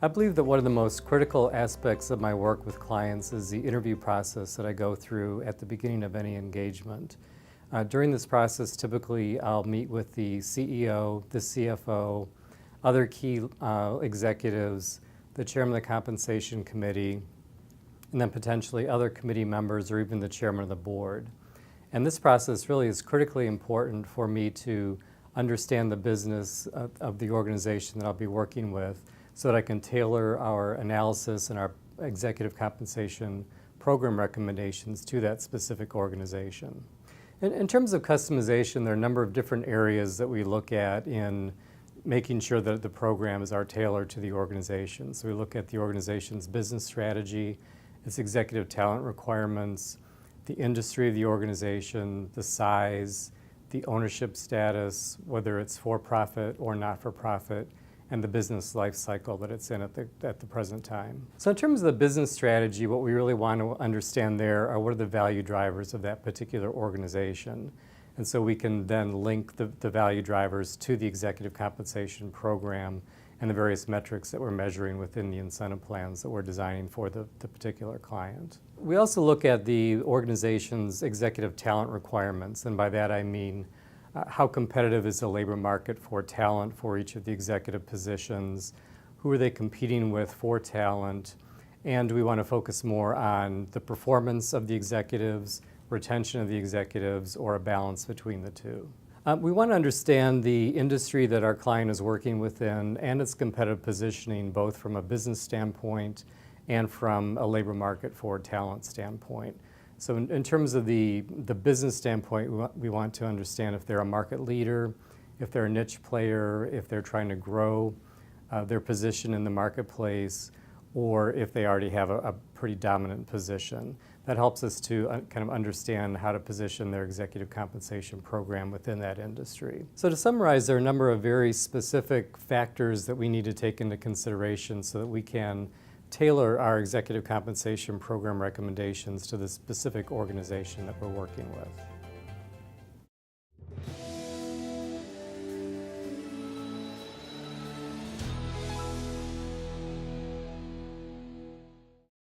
I believe that one of the most critical aspects of my work with clients is the interview process that I go through at the beginning of any engagement. During this process, typically I'll meet with the CEO, the CFO, other key executives, the chairman of the compensation committee, and then potentially other committee members or even the chairman of the board. And this process really is critically important for me to understand the business of the organization that I'll be working with, so that I can tailor our analysis and our executive compensation program recommendations to that specific organization. In terms of customization, there are a number of different areas that we look at in making sure that the programs are tailored to the organization. So we look at the organization's business strategy, its executive talent requirements, the industry of the organization, the size, the ownership status, whether it's for-profit or not-for-profit, and the business life cycle that it's in at the present time. So in terms of the business strategy, what we really want to understand there are what are the value drivers of that particular organization. And so we can then link the value drivers to the executive compensation program and the various metrics that we're measuring within the incentive plans that we're designing for the particular client. We also look at the organization's executive talent requirements, and by that I mean how competitive is the labor market for talent for each of the executive positions? Who are they competing with for talent? And we want to focus more on the performance of the executives, retention of the executives, or a balance between the two. We want to understand the industry that our client is working within and its competitive positioning, both from a business standpoint and from a labor market for talent standpoint. So in terms of the business standpoint, we want to understand if they're a market leader, if they're a niche player, if they're trying to grow their position in the marketplace, or if they already have a pretty dominant position. That helps us to kind of understand how to position their executive compensation program within that industry. So to summarize, there are a number of very specific factors that we need to take into consideration so that we can tailor our executive compensation program recommendations to the specific organization that we're working with.